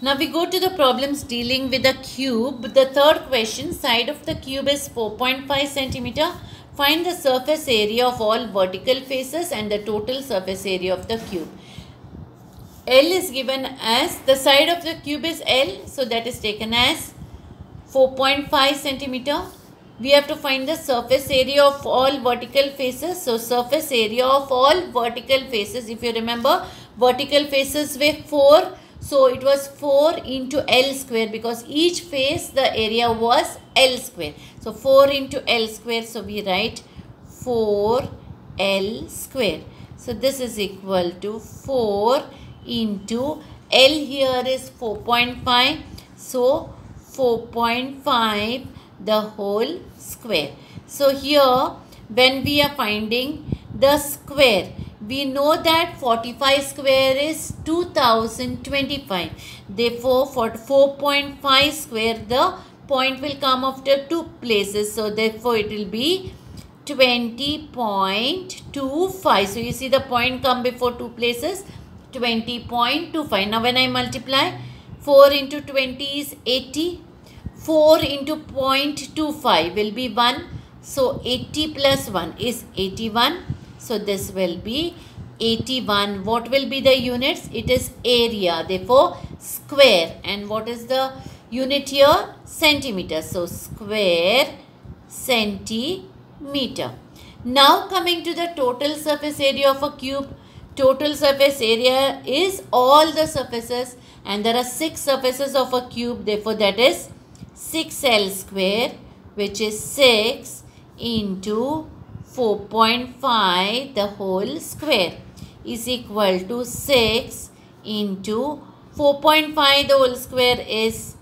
Now we go to the problems dealing with a cube. The third question, side of the cube is 4.5 centimeter. Find the surface area of all vertical faces and the total surface area of the cube. L is given as, the side of the cube is L, so that is taken as 4.5 centimeter. We have to find the surface area of all vertical faces. So surface area of all vertical faces, if you remember, vertical faces were 4. So it was 4 into L square, because each face the area was L square. So 4 into L square. So we write 4L square. So this is equal to 4 into L here is 4.5. So 4.5 the whole square. So here when we are finding the square, we know that 45 square is 2025. Therefore, for 4.5 square, the point will come after 2 places. So, therefore, it will be 20.25. So, you see the point come before 2 places, 20.25. Now, when I multiply, 4 into 20 is 80. 4 into 0.25 will be 1. So, 80 plus 1 is 81. So, this will be 81. What will be the units? It is area. Therefore, square. And what is the unit here? Centimeter. So, square centimeter. Now, coming to the total surface area of a cube. Total surface area is all the surfaces. And there are 6 surfaces of a cube. Therefore, that is 6L square, which is 6 into 4.5 the whole square is equal to 6 into 4.5 the whole square is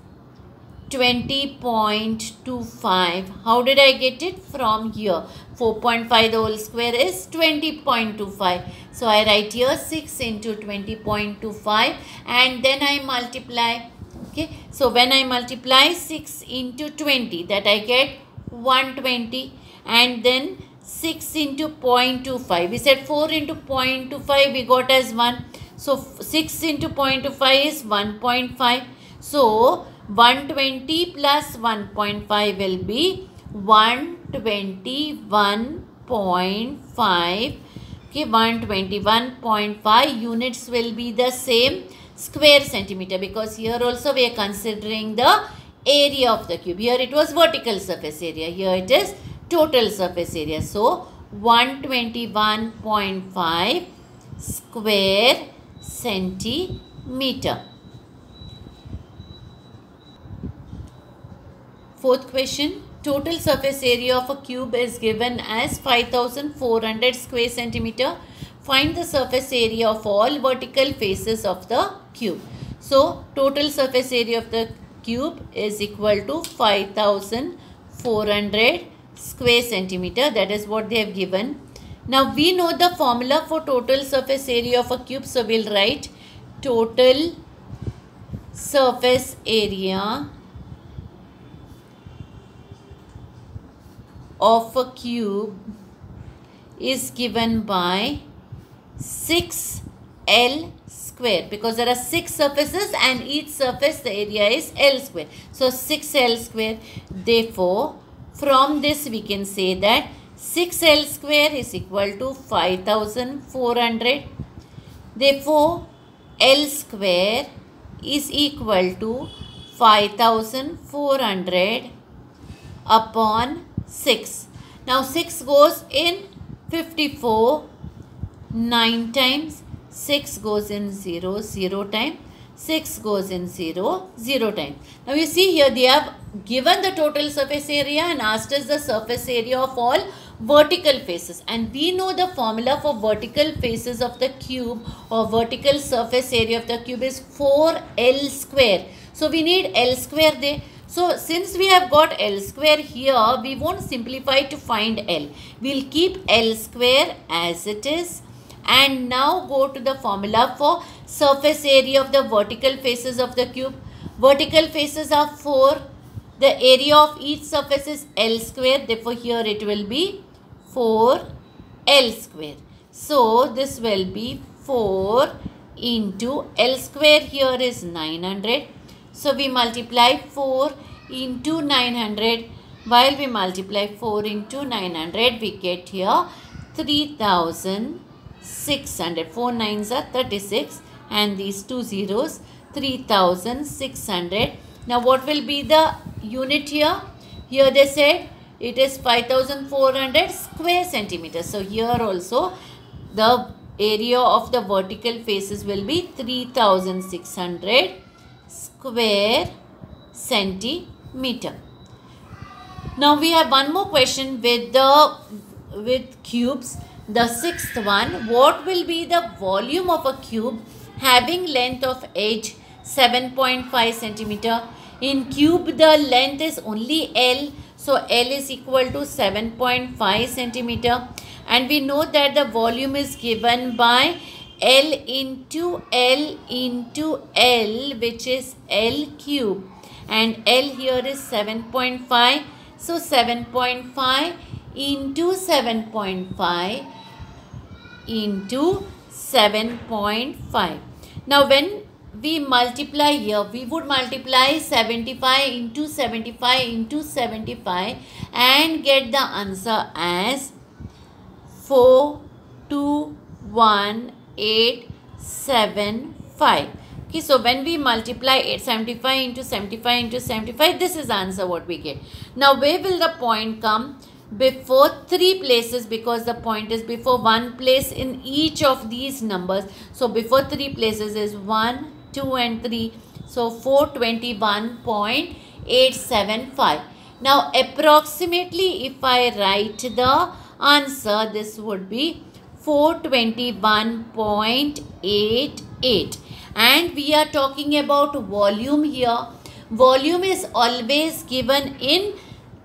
20.25. How did I get it? From here. 4.5 the whole square is 20.25. So I write here 6 into 20.25 and then I multiply. Okay. So when I multiply 6 into 20, that I get 120, and then 6 into 0.25. We said 4 into 0.25 we got as 1. So 6 into 0.25 is 1.5. So 120 plus 1.5 will be 121.5. Okay, 121.5 units will be the same, square centimeter, because here also we are considering the area of the cube. Here it was vertical surface area. Here it is total surface area. So 121.5 square centimeter. Fourth question. Total surface area of a cube is given as 5400 square centimeter. Find the surface area of all vertical faces of the cube. So, total surface area of the cube is equal to 5400 square centimeter. That is what they have given. Now, we know the formula for total surface area of a cube. So, we will write total surface area of a cube is given by 6L square, because there are 6 surfaces and each surface the area is L square. So 6L square. Therefore, from this we can say that 6L square is equal to 5400. Therefore, L square is equal to 5400 upon 6. Now 6 goes in 54 9 times, 6 goes in 0 0 times, 6 goes in 0 0 times. Now you see here they have given the total surface area and asked us the surface area of all vertical faces, and we know the formula for vertical faces of the cube or vertical surface area of the cube is 4L square. So we need L square there. So since we have got L square here, we won't simplify to find L. We'll keep L square as it is and now go to the formula for surface area of the vertical faces of the cube. Vertical faces are 4. The area of each surface is L square. Therefore here it will be 4L square. So this will be 4 into L square here is 900. So we multiply 4 into 900. While we multiply 4 into 900, we get here 3600. 4 9s are 36 and these 2 zeros, 3600. Now what will be the unit here? Here they said it is 5400 square centimeters. So here also the area of the vertical faces will be 3600 square centimeter. Now we have one more question with cubes. The sixth one, what will be the volume of a cube having length of edge 7.5 centimeter? In cube the length is only L, so L is equal to 7.5 centimeter, and we know that the volume is given by L into L into L, which is L cube, and L here is 7.5. So 7.5 into 7.5 into 7.5. Now when we multiply here, we would multiply 75 into 75 into 75 and get the answer as 421,875. Okay, so when we multiply 875 into 75 into 75, this is the answer what we get. Now where will the point come? Before 3 places, because the point is before 1 place in each of these numbers. So before 3 places is 1, 2 and 3. So 421.875. Now approximately if I write the answer, this would be 421.88. And we are talking about volume here. Volume is always given in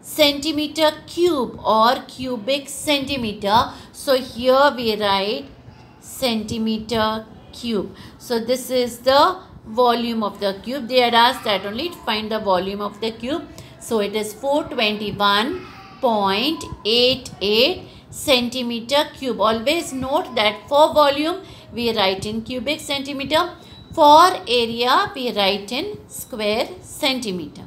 centimeter cube or cubic centimeter. So here we write centimeter cube. So this is the volume of the cube. They had asked that only to find the volume of the cube. So it is 421.88 centimeter cube. Always note that for volume we write in cubic centimeter. For area we write in square centimeter.